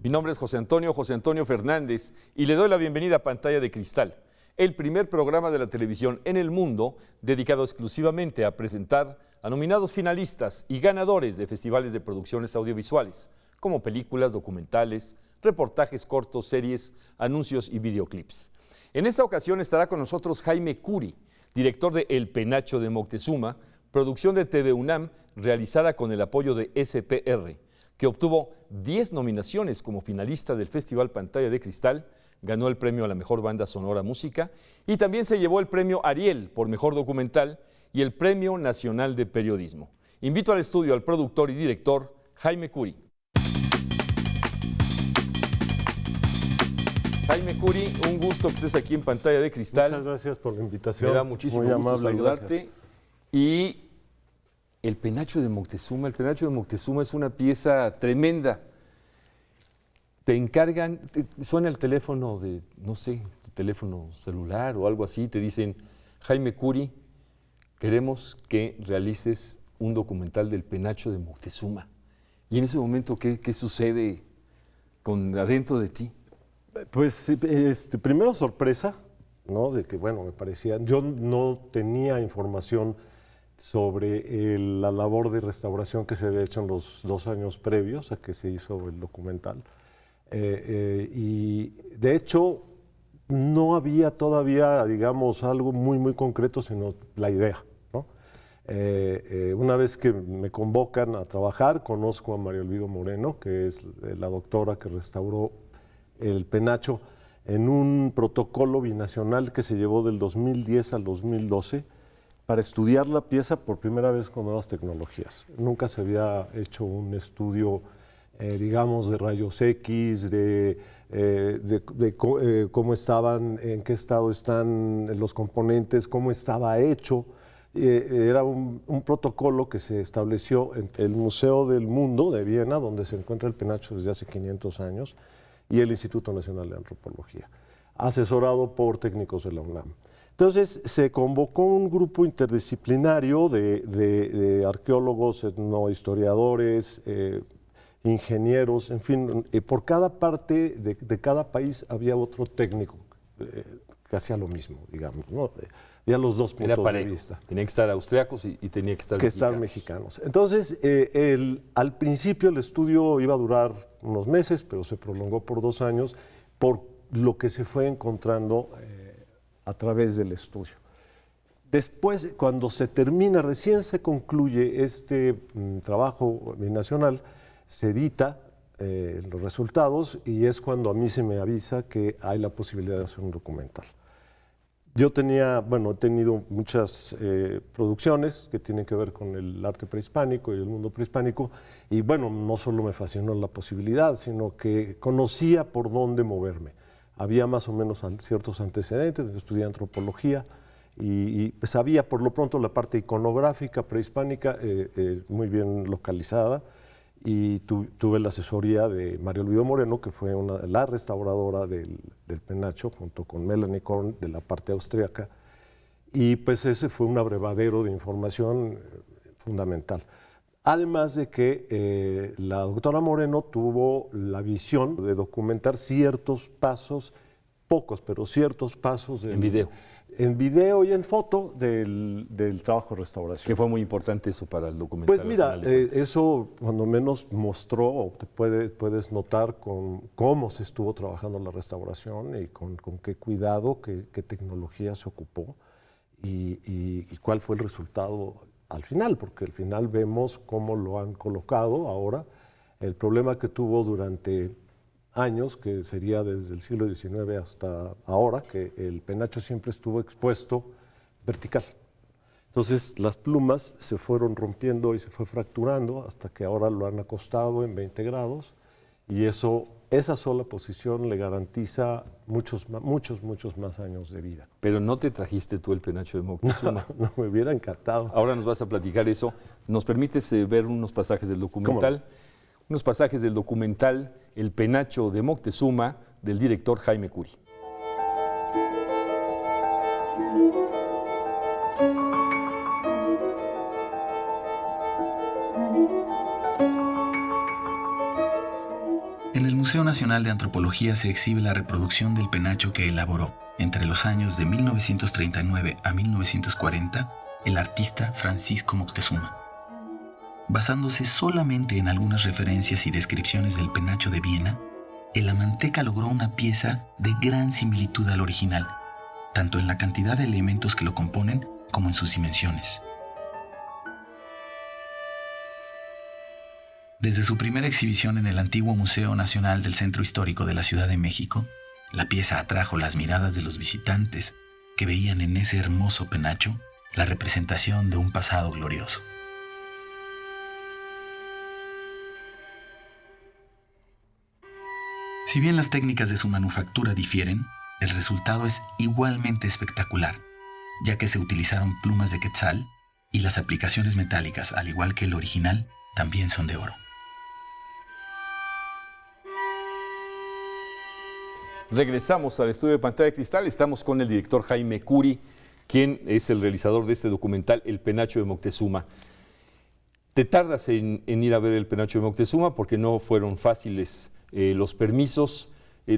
Mi nombre es José Antonio Fernández, y le doy la bienvenida a Pantalla de Cristal, el primer programa de la televisión en el mundo dedicado exclusivamente a presentar a nominados finalistas y ganadores de festivales de producciones audiovisuales, como películas, documentales, reportajes cortos, series, anuncios y videoclips. En esta ocasión estará con nosotros Jaime Curi, director de El Penacho de Moctezuma, producción de TV UNAM realizada con el apoyo de SPR, que obtuvo 10 nominaciones como finalista del Festival Pantalla de Cristal, ganó el premio a la mejor banda sonora música y también se llevó el premio Ariel por mejor documental y el Premio Nacional de Periodismo. Invito al estudio al productor y director Jaime Curi. Jaime Curi, un gusto que estés aquí en Pantalla de Cristal. Muchas gracias por la invitación. Me da muchísimo gusto saludarte. Y El Penacho de Moctezuma. El Penacho de Moctezuma es una pieza tremenda. Te encargan, suena el teléfono de, no sé, tu teléfono celular o algo así, te dicen, Jaime Curi, queremos que realices un documental del Penacho de Moctezuma. Y en ese momento, ¿qué sucede adentro de ti? Pues primero sorpresa, ¿no? De que, bueno, me parecía, yo no tenía información sobre la labor de restauración que se había hecho en los 2 años previos a que se hizo el documental. Y de hecho no había todavía, digamos, algo muy concreto, sino la idea, ¿no? Una vez que me convocan a trabajar, conozco a María Olvido Moreno, que es la doctora que restauró el Penacho en un protocolo binacional que se llevó del 2010 al 2012 para estudiar la pieza por primera vez con nuevas tecnologías. Nunca se había hecho un estudio, digamos, de rayos X, de cómo estaban, en qué estado están los componentes, cómo estaba hecho. Era un protocolo que se estableció en el Museo del Mundo de Viena, donde se encuentra el Penacho desde hace 500 años, y el Instituto Nacional de Antropología, asesorado por técnicos de la UNAM. Entonces se convocó un grupo interdisciplinario de arqueólogos, etnohistoriadores, ingenieros, en fin, por cada parte de cada país había otro técnico que hacía lo mismo, digamos, ¿no? Había los dos puntos de vista. Tenía que estar austriacos y tenía que estar mexicanos. Entonces, al principio el estudio iba a durar unos meses, pero se prolongó por 2 años por lo que se fue encontrando a través del estudio. Después, cuando se termina, recién se concluye este trabajo binacional, se edita los resultados y es cuando a mí se me avisa que hay la posibilidad de hacer un documental. Yo he tenido muchas producciones que tienen que ver con el arte prehispánico y el mundo prehispánico, y bueno, no solo me fascinó la posibilidad, sino que conocía por dónde moverme. Había más o menos ciertos antecedentes, yo estudié antropología y pues sabía por lo pronto la parte iconográfica prehispánica muy bien localizada, y tuve la asesoría de María Olvido Moreno, que fue la restauradora del Penacho, junto con Melanie Korn, de la parte austríaca, y pues ese fue un abrevadero de información fundamental. Además de que la doctora Moreno tuvo la visión de documentar ciertos pasos, pocos, pero ciertos pasos en video. En video y en foto del trabajo de restauración. Que fue muy importante eso para el documental. Pues mira, eso cuando menos mostró, o te puedes notar cómo se estuvo trabajando la restauración y con qué cuidado, qué tecnología se ocupó y cuál fue el resultado al final, porque al final vemos cómo lo han colocado ahora. El problema que tuvo durante años, que sería desde el siglo XIX hasta ahora, que el Penacho siempre estuvo expuesto vertical. Entonces las plumas se fueron rompiendo y se fue fracturando hasta que ahora lo han acostado en 20 grados, y esa sola posición le garantiza muchos más años de vida. Pero no te trajiste tú el Penacho de Moctezuma. No, me hubiera encantado. Ahora nos vas a platicar eso. ¿Nos permites ver unos pasajes del documental? Unos pasajes del documental El Penacho de Moctezuma, del director Jaime Curi. En el Museo Nacional de Antropología se exhibe la reproducción del penacho que elaboró, entre los años de 1939 a 1940, el artista Francisco Moctezuma. Basándose solamente en algunas referencias y descripciones del penacho de Viena, el Amanteca logró una pieza de gran similitud al original, tanto en la cantidad de elementos que lo componen como en sus dimensiones. Desde su primera exhibición en el antiguo Museo Nacional del Centro Histórico de la Ciudad de México, la pieza atrajo las miradas de los visitantes que veían en ese hermoso penacho la representación de un pasado glorioso. Si bien las técnicas de su manufactura difieren, el resultado es igualmente espectacular, ya que se utilizaron plumas de quetzal y las aplicaciones metálicas, al igual que el original, también son de oro. Regresamos al estudio de Pantalla de Cristal. Estamos con el director Jaime Curi, quien es el realizador de este documental, El Penacho de Moctezuma. Te tardas en ir a ver El Penacho de Moctezuma porque no fueron fáciles los permisos.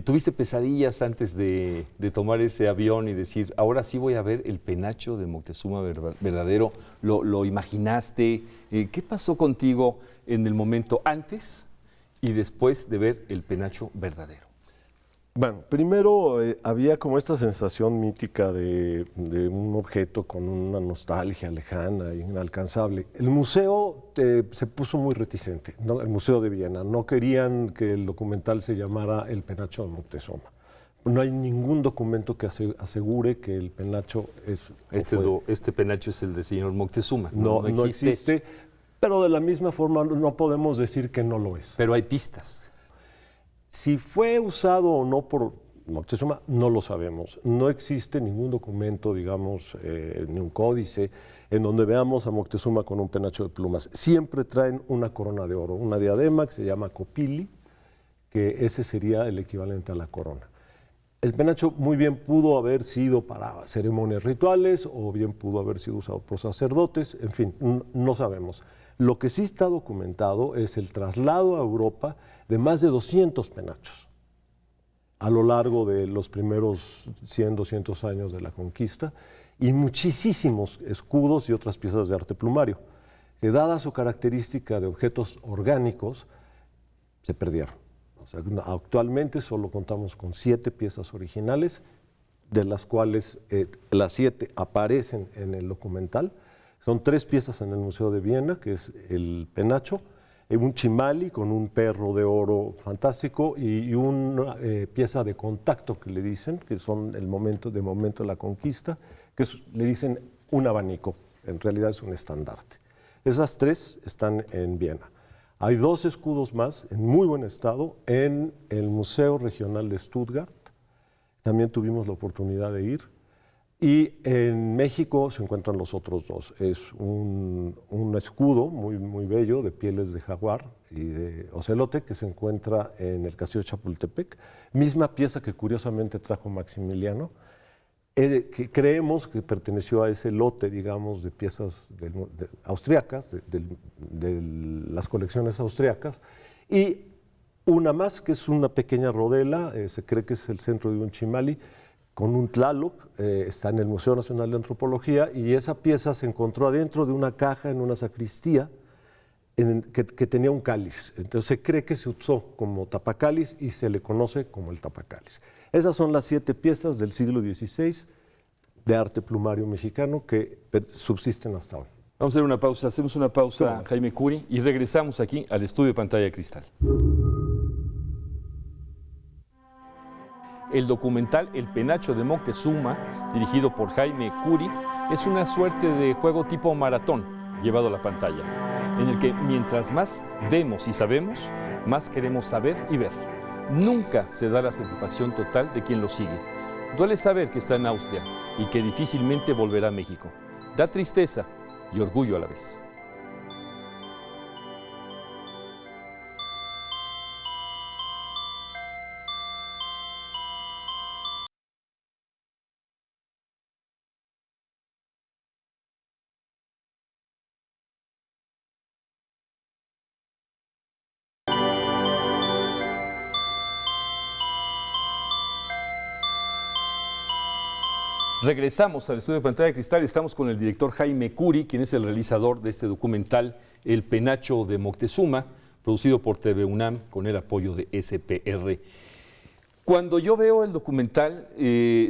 ¿Tuviste pesadillas antes de tomar ese avión y decir, ahora sí voy a ver el penacho de Moctezuma verdadero? ¿Lo imaginaste? ¿Qué pasó contigo en el momento antes y después de ver el penacho verdadero? Bueno, primero había como esta sensación mítica de un objeto con una nostalgia lejana e inalcanzable. El museo se puso muy reticente, ¿no? El Museo de Viena. No querían que el documental se llamara El Penacho de Moctezuma. No hay ningún documento que asegure que el penacho es... Este penacho es el del señor Moctezuma. No existe, pero de la misma forma no podemos decir que no lo es. Pero hay pistas. Si fue usado o no por Moctezuma, no lo sabemos. No existe ningún documento, digamos, ni un códice, en donde veamos a Moctezuma con un penacho de plumas. Siempre traen una corona de oro, una diadema que se llama copili, que ese sería el equivalente a la corona. El penacho muy bien pudo haber sido para ceremonias rituales o bien pudo haber sido usado por sacerdotes, en fin, no sabemos. Lo que sí está documentado es el traslado a Europa de más de 200 penachos a lo largo de los primeros 100, 200 años de la conquista y muchísimos escudos y otras piezas de arte plumario, que dada su característica de objetos orgánicos, se perdieron. O sea, actualmente solo contamos con 7 piezas originales, de las cuales las 7 aparecen en el documental. Son 3 piezas en el Museo de Viena, que es el penacho, un chimali con un perro de oro fantástico y una pieza de contacto que le dicen, que son el momento de la conquista, le dicen un abanico, en realidad es un estandarte. Esas 3 están en Viena. Hay 2 escudos más en muy buen estado en el Museo Regional de Stuttgart, también tuvimos la oportunidad de ir. Y en México se encuentran los otros 2. Es un escudo muy, muy bello de pieles de jaguar y de ocelote que se encuentra en el Castillo de Chapultepec. Misma pieza que curiosamente trajo Maximiliano, que creemos que perteneció a ese lote, digamos, de piezas austriacas, de las colecciones austriacas. Y una más, que es una pequeña rodela, se cree que es el centro de un chimali, con un tlaloc, está en el Museo Nacional de Antropología, y esa pieza se encontró adentro de una caja en una sacristía que tenía un cáliz. Entonces se cree que se usó como tapacáliz y se le conoce como el tapacáliz. Esas son las 7 piezas del siglo XVI de arte plumario mexicano que subsisten hasta hoy. Vamos a hacer una pausa, hacemos una pausa, Jaime Curi, y regresamos aquí al estudio de Pantalla de Cristal. El documental El Penacho de Moctezuma, dirigido por Jaime Curi, es una suerte de juego tipo maratón llevado a la pantalla, en el que mientras más vemos y sabemos, más queremos saber y ver. Nunca se da la satisfacción total de quien lo sigue. Duele saber que está en Austria y que difícilmente volverá a México. Da tristeza y orgullo a la vez. Regresamos al estudio de Pantalla de Cristal. Estamos con el director Jaime Curi, quien es el realizador de este documental El Penacho de Moctezuma, producido por TV UNAM con el apoyo de SPR. Cuando yo veo el documental,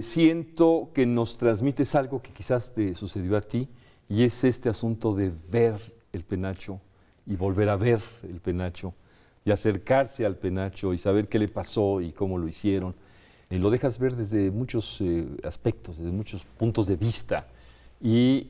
siento que nos transmites algo que quizás te sucedió a ti, y es este asunto de ver el penacho y volver a ver el penacho y acercarse al penacho y saber qué le pasó y cómo lo hicieron. Lo dejas ver desde muchos aspectos, desde muchos puntos de vista, y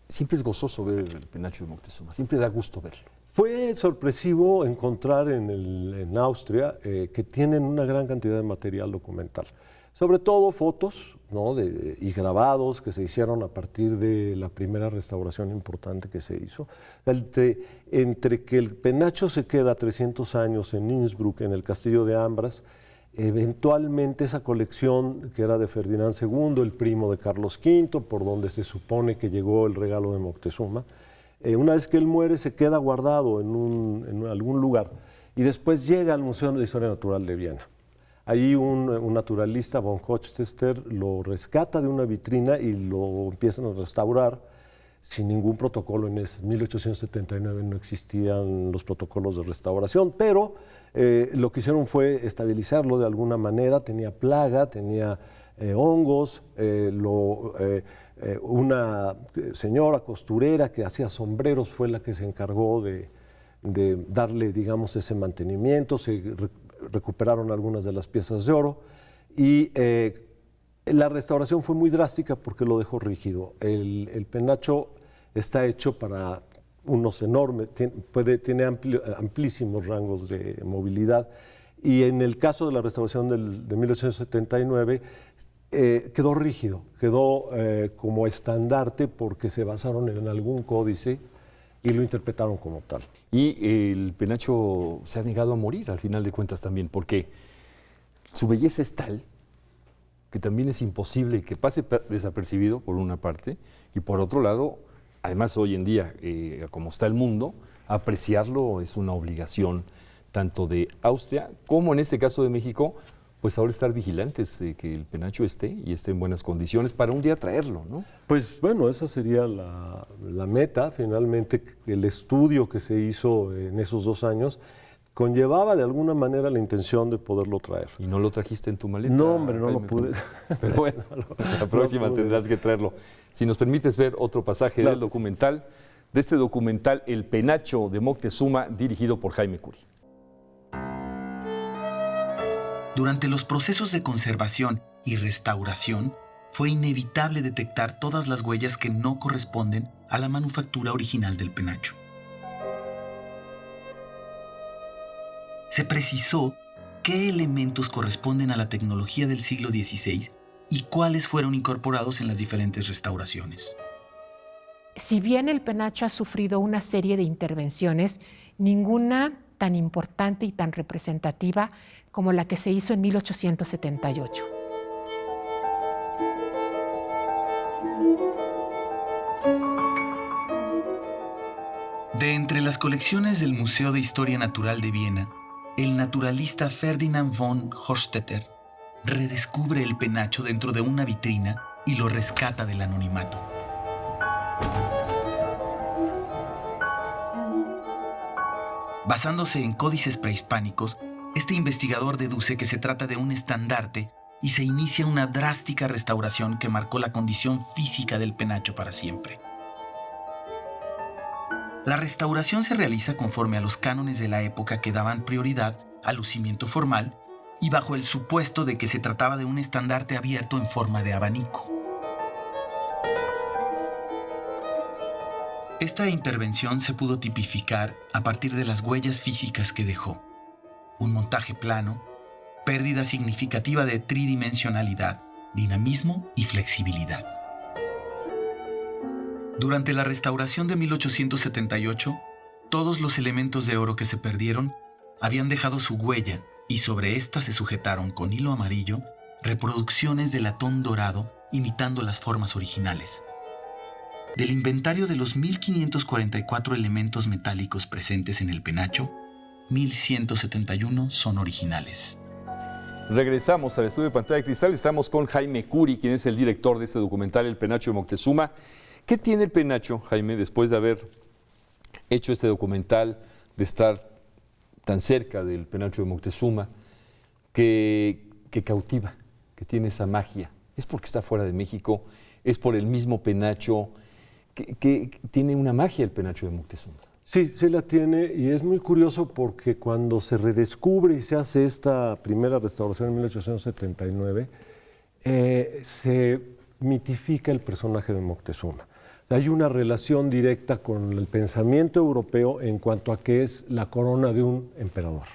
siempre es gozoso ver el penacho de Moctezuma, siempre da gusto verlo. Fue sorpresivo encontrar en Austria que tienen una gran cantidad de material documental, sobre todo fotos, ¿no? Y grabados que se hicieron a partir de la primera restauración importante que se hizo. Entre que el penacho se queda 300 años en Innsbruck, en el castillo de Ambras, eventualmente esa colección, que era de Ferdinand II, el primo de Carlos V, por donde se supone que llegó el regalo de Moctezuma, una vez que él muere se queda guardado en algún lugar y después llega al Museo de Historia Natural de Viena. Ahí un naturalista, von Hochstetter, lo rescata de una vitrina y lo empiezan a restaurar sin ningún protocolo. En 1879 no existían los protocolos de restauración, pero lo que hicieron fue estabilizarlo de alguna manera. Tenía plaga, tenía hongos, una señora costurera que hacía sombreros fue la que se encargó de darle, digamos, ese mantenimiento. Se recuperaron algunas de las piezas de oro y la restauración fue muy drástica porque lo dejó rígido. El penacho está hecho para unos enormes, tiene amplísimos rangos de movilidad, y en el caso de la restauración de 1879 quedó rígido, quedó como estandarte porque se basaron en algún códice y lo interpretaron como tal. Y el penacho se ha negado a morir al final de cuentas también, porque su belleza es tal que también es imposible que pase desapercibido por una parte, y por otro lado, además hoy en día, como está el mundo, apreciarlo es una obligación tanto de Austria como en este caso de México, pues ahora estar vigilantes de que el penacho esté y esté en buenas condiciones para un día traerlo, ¿no? Pues bueno, esa sería la meta. Finalmente, el estudio que se hizo en esos 2 años conllevaba de alguna manera la intención de poderlo traer. ¿Y no lo trajiste en tu maleta? No, hombre, no lo pude. Pero bueno, la próxima tendrás que traerlo. Si nos permites ver otro pasaje del documental, de este documental El Penacho de Moctezuma, dirigido por Jaime Curi. Durante los procesos de conservación y restauración, fue inevitable detectar todas las huellas que no corresponden a la manufactura original del penacho. Se precisó qué elementos corresponden a la tecnología del siglo XVI y cuáles fueron incorporados en las diferentes restauraciones. Si bien el penacho ha sufrido una serie de intervenciones, ninguna tan importante y tan representativa como la que se hizo en 1878. De entre las colecciones del Museo de Historia Natural de Viena, el naturalista Ferdinand von Hochstetter redescubre el penacho dentro de una vitrina y lo rescata del anonimato. Basándose en códices prehispánicos, este investigador deduce que se trata de un estandarte y se inicia una drástica restauración que marcó la condición física del penacho para siempre. La restauración se realiza conforme a los cánones de la época que daban prioridad al lucimiento formal y bajo el supuesto de que se trataba de un estandarte abierto en forma de abanico. Esta intervención se pudo tipificar a partir de las huellas físicas que dejó: un montaje plano, pérdida significativa de tridimensionalidad, dinamismo y flexibilidad. Durante la restauración de 1878, todos los elementos de oro que se perdieron habían dejado su huella y sobre esta se sujetaron con hilo amarillo reproducciones de latón dorado imitando las formas originales. Del inventario de los 1.544 elementos metálicos presentes en el penacho, 1.171 son originales. Regresamos al estudio de Pantalla de Cristal. Estamos con Jaime Curi, quien es el director de este documental, El Penacho de Moctezuma. ¿Qué tiene el Penacho, Jaime, después de haber hecho este documental, de estar tan cerca del Penacho de Moctezuma, que cautiva, que tiene esa magia? ¿Es porque está fuera de México? ¿Es por el mismo Penacho? Que tiene una magia el Penacho de Moctezuma. Sí, sí la tiene, y es muy curioso porque cuando se redescubre y se hace esta primera restauración en 1879, se mitifica el personaje de Moctezuma. O sea, hay una relación directa con el pensamiento europeo en cuanto a que es la corona de un emperador.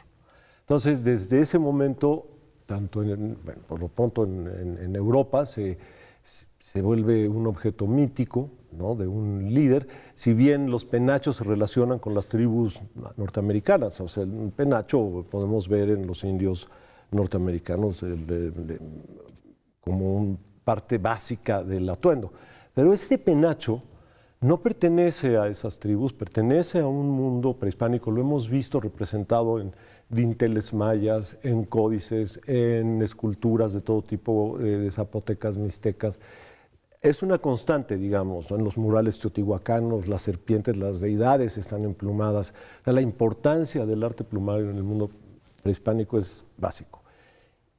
Entonces, desde ese momento, tanto por lo pronto en Europa, se vuelve un objeto mítico, ¿no?, de un líder, si bien los penachos se relacionan con las tribus norteamericanas. O sea, un penacho podemos ver en los indios norteamericanos como parte básica del atuendo. Pero este penacho no pertenece a esas tribus, pertenece a un mundo prehispánico. Lo hemos visto representado en dinteles mayas, en códices, en esculturas de todo tipo, de zapotecas, mixtecas. Es una constante, digamos, ¿no? En los murales teotihuacanos, las serpientes, las deidades están emplumadas. O sea, la importancia del arte plumario en el mundo prehispánico es básico.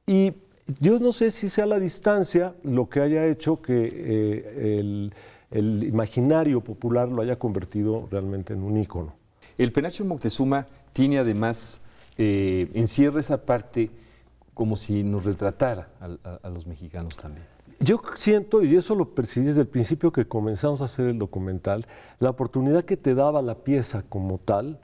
Y yo no sé si sea la distancia lo que haya hecho que el imaginario popular lo haya convertido realmente en un ícono. El Penacho de Moctezuma tiene además, encierra esa parte como si nos retratara a los mexicanos también. Yo siento, y eso lo percibí desde el principio que comenzamos a hacer el documental, la oportunidad que te daba la pieza como tal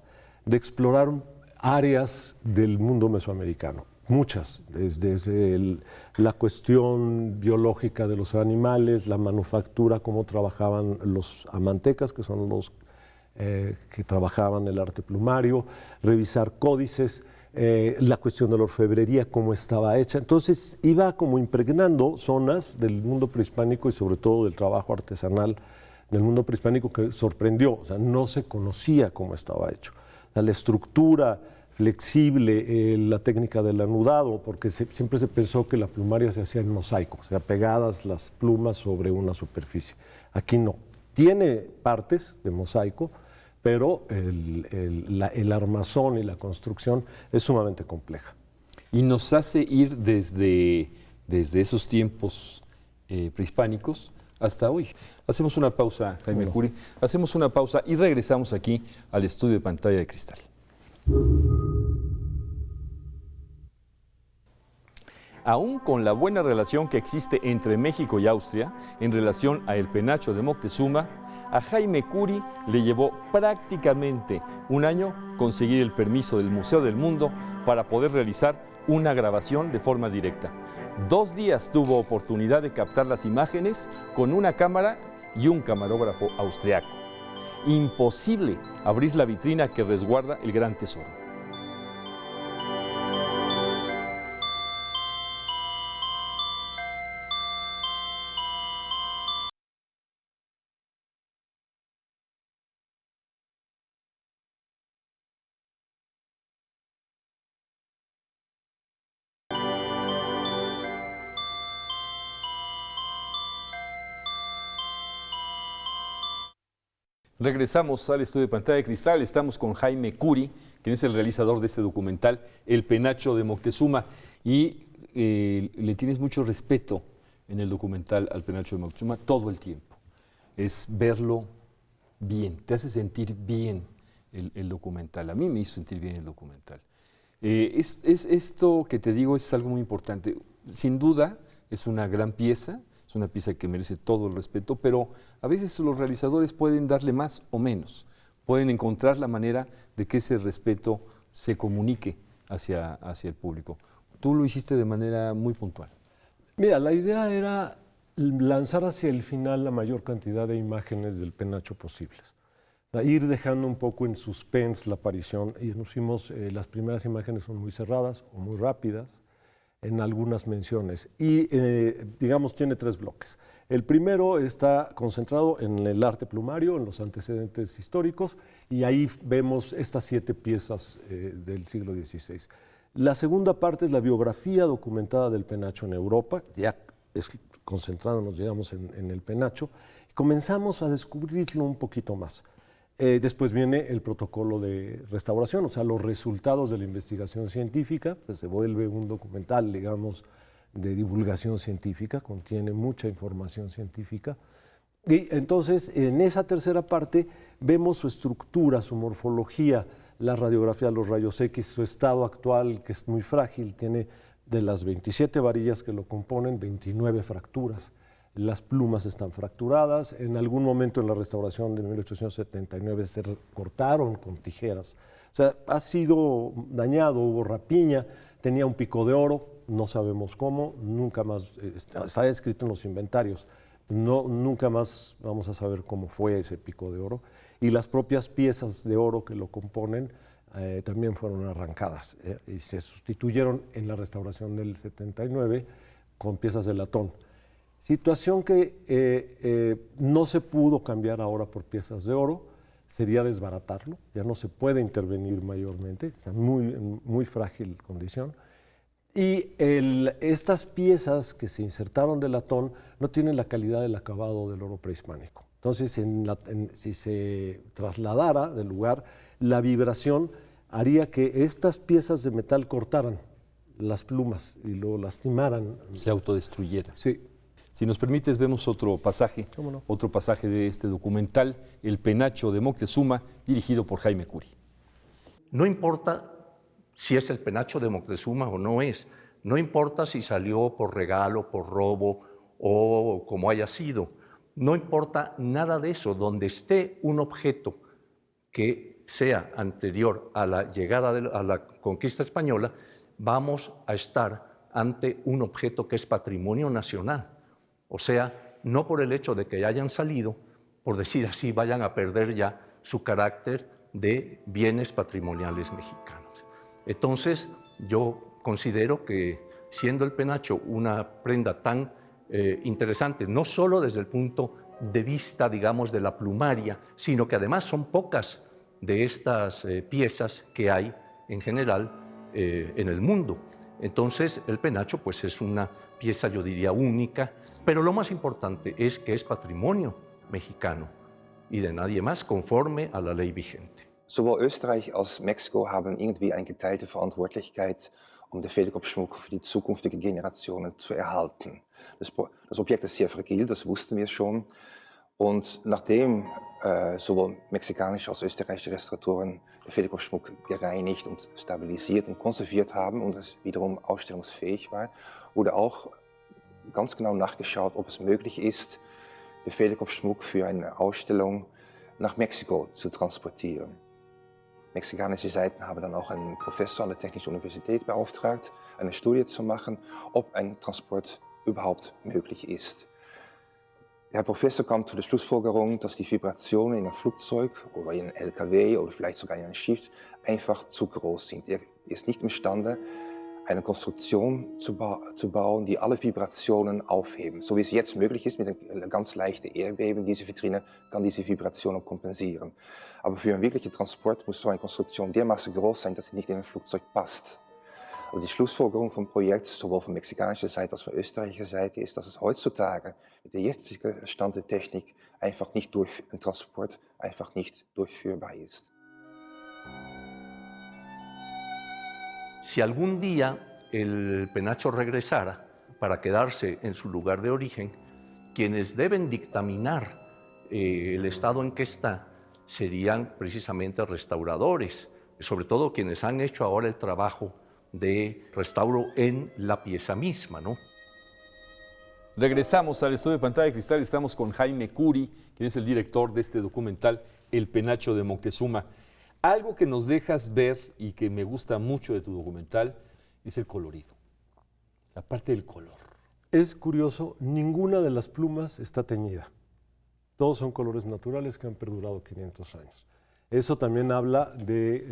de explorar áreas del mundo mesoamericano, muchas, desde la cuestión biológica de los animales, la manufactura, cómo trabajaban los amantecas, que son los que trabajaban el arte plumario, revisar códices, la cuestión de la orfebrería, cómo estaba hecha. Entonces iba como impregnando zonas del mundo prehispánico y sobre todo del trabajo artesanal del mundo prehispánico que sorprendió. O sea, no se conocía cómo estaba hecho. O sea, la estructura flexible, la técnica del anudado, porque siempre se pensó que la plumaria se hacía en mosaico, o sea, pegadas las plumas sobre una superficie. Aquí no. Tiene partes de mosaico, pero el armazón y la construcción es sumamente compleja. Y nos hace ir desde esos tiempos prehispánicos hasta hoy. Hacemos una pausa, Jaime Curi, hacemos una pausa y regresamos aquí al estudio de Pantalla de Cristal. Aún con la buena relación que existe entre México y Austria en relación a el Penacho de Moctezuma, a Jaime Curi le llevó prácticamente un año conseguir el permiso del Museo del Mundo para poder realizar una grabación de forma directa. 2 días tuvo oportunidad de captar las imágenes con una cámara y un camarógrafo austriaco. Imposible abrir la vitrina que resguarda el gran tesoro. Regresamos al estudio de Pantalla de Cristal. Estamos con Jaime Curi, quien es el realizador de este documental, El Penacho de Moctezuma. Y le tienes mucho respeto en el documental al Penacho de Moctezuma todo el tiempo. Es verlo bien, te hace sentir bien el documental. A mí me hizo sentir bien el documental. Esto que te digo es algo muy importante. Sin duda es una gran pieza. Es una pieza que merece todo el respeto, pero a veces los realizadores pueden darle más o menos. Pueden encontrar la manera de que ese respeto se comunique hacia el público. Tú lo hiciste de manera muy puntual. Mira, la idea era lanzar hacia el final la mayor cantidad de imágenes del Penacho posibles. O sea, ir dejando un poco en suspense la aparición. Y nos fuimos, las primeras imágenes son muy cerradas o muy rápidas, en algunas menciones, y digamos tiene 3 bloques. El primero está concentrado en el arte plumario, en los antecedentes históricos, y ahí vemos estas 7 piezas del siglo XVI. La segunda parte es la biografía documentada del penacho en Europa, ya es concentrándonos, digamos, en el penacho, y comenzamos a descubrirlo un poquito más. Después viene el protocolo de restauración, o sea, los resultados de la investigación científica, pues se vuelve un documental, digamos, de divulgación científica, contiene mucha información científica. Y entonces, en esa tercera parte, vemos su estructura, su morfología, la radiografía de los rayos X, su estado actual, que es muy frágil, tiene de las 27 varillas que lo componen, 29 fracturas. Las plumas están fracturadas, en algún momento en la restauración de 1879 se cortaron con tijeras. O sea, ha sido dañado, hubo rapiña, tenía un pico de oro, no sabemos cómo, nunca más, está escrito en los inventarios, nunca más vamos a saber cómo fue ese pico de oro. Y las propias piezas de oro que lo componen también fueron arrancadas y se sustituyeron en la restauración del 79 con piezas de latón. Situación que no se pudo cambiar ahora por piezas de oro, sería desbaratarlo, ya no se puede intervenir mayormente, está en muy frágil condición. Y estas piezas que se insertaron de latón no tienen la calidad del acabado del oro prehispánico. Entonces, si se trasladara del lugar, la vibración haría que estas piezas de metal cortaran las plumas y lo lastimaran. Se autodestruyera. Sí. Si nos permites, vemos otro pasaje, otro pasaje de este documental, El penacho de Moctezuma, dirigido por Jaime Curi. No importa si es el penacho de Moctezuma o no es, no importa si salió por regalo, por robo o como haya sido, no importa nada de eso, donde esté un objeto que sea anterior a la llegada a la conquista española, vamos a estar ante un objeto que es patrimonio nacional. O sea, no por el hecho de que hayan salido, por decir así, vayan a perder ya su carácter de bienes patrimoniales mexicanos. Entonces, yo considero que siendo el penacho una prenda tan interesante, no solo desde el punto de vista, digamos, de la plumaria, sino que además son pocas de estas piezas que hay en general en el mundo. Entonces, el penacho pues es una pieza, yo diría, única, pero lo más importante es que es patrimonio mexicano y de nadie más, conforme a la ley vigente. Sowohl Österreich als Mexiko haben irgendwie eine geteilte Verantwortlichkeit, den Federkopfschmuck für die zukünftigen Generationen zu erhalten. Das Objekt ist sehr fragil, das wussten wir schon. Und nachdem sowohl mexikanische als auch österreichische Restauratoren den Federkopfschmuck gereinigt und stabilisiert und konserviert haben und es wiederum ausstellungsfähig war, wurde auch ganz genau nachgeschaut, ob es möglich ist, den Federkopfschmuck für eine Ausstellung nach Mexiko zu transportieren. Mexikanische Seiten haben dann auch einen Professor an der Technischen Universität beauftragt, eine Studie zu machen, ob ein Transport überhaupt möglich ist. Der Herr Professor kam zu der Schlussfolgerung, dass die Vibrationen in einem Flugzeug oder in einem LKW oder vielleicht sogar in einem Schiff einfach zu groß sind. Er ist nicht imstande, eine Konstruktion zu bauen, die alle Vibrationen aufheben. So wie es jetzt möglich ist mit einem ganz leichten Erdbeben, diese Vitrine kann diese Vibrationen kompensieren. Aber für einen wirklichen Transport muss so eine Konstruktion dermaßen groß sein, dass sie nicht in ein Flugzeug passt. Also die Schlussfolgerung vom Projekt, sowohl von mexikanischer Seite als auch von österreichischer Seite, ist, dass es heutzutage mit der jetzigen Stand der Technik einfach nicht ein Transport einfach nicht durchführbar ist. Si algún día el penacho regresara para quedarse en su lugar de origen, quienes deben dictaminar el estado en que está serían precisamente restauradores, sobre todo quienes han hecho ahora el trabajo de restauro en la pieza misma, ¿no? Regresamos al estudio de Pantalla de Cristal y estamos con Jaime Curi, quien es el director de este documental, El penacho de Moctezuma. Algo que nos dejas ver y que me gusta mucho de tu documental es el colorido, la parte del color. Es curioso, ninguna de las plumas está teñida. Todos son colores naturales que han perdurado 500 años. Eso también habla de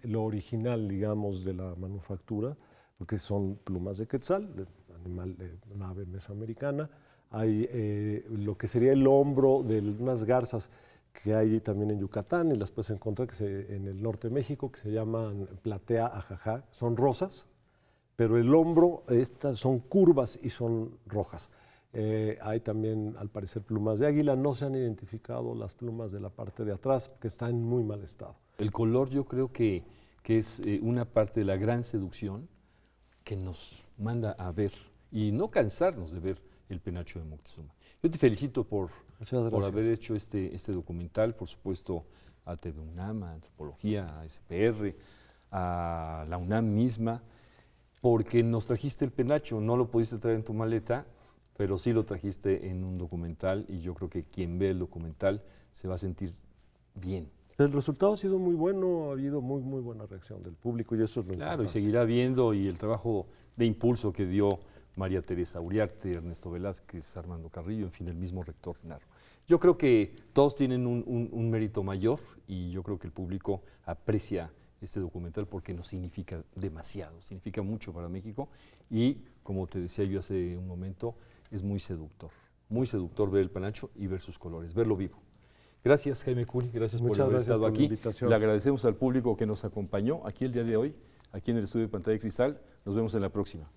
lo original, digamos, de la manufactura, porque son plumas de quetzal, animal de una ave mesoamericana. Hay lo que sería el hombro de unas garzas que hay también en Yucatán y las puedes encontrar en el norte de México, que se llaman platea ajajá, son rosas, pero el hombro, estas son curvas y son rojas. Hay también, al parecer, plumas de águila. No se han identificado las plumas de la parte de atrás, que están en muy mal estado. El color yo creo que es una parte de la gran seducción que nos manda a ver y no cansarnos de ver el penacho de Moctezuma. Yo te felicito por haber hecho este documental, por supuesto a TV UNAM, a Antropología, a SPR, a la UNAM misma, porque nos trajiste el penacho. No lo pudiste traer en tu maleta, pero sí lo trajiste en un documental y yo creo que quien ve el documental se va a sentir bien. El resultado ha sido muy bueno, ha habido muy buena reacción del público y eso es lo Claro, y importante. seguirá viendo, y el trabajo de impulso que dio María Teresa Uriarte, Ernesto Velázquez, Armando Carrillo, en fin, el mismo rector Narro. Yo creo que todos tienen un mérito mayor y yo creo que el público aprecia este documental porque nos significa demasiado, significa mucho para México y, como te decía yo hace un momento, es muy seductor ver el penacho y ver sus colores, verlo vivo. Gracias, Jaime Curi, gracias por haber estado aquí. Le agradecemos al público que nos acompañó aquí el día de hoy, aquí en el estudio de Pantalla de Cristal. Nos vemos en la próxima.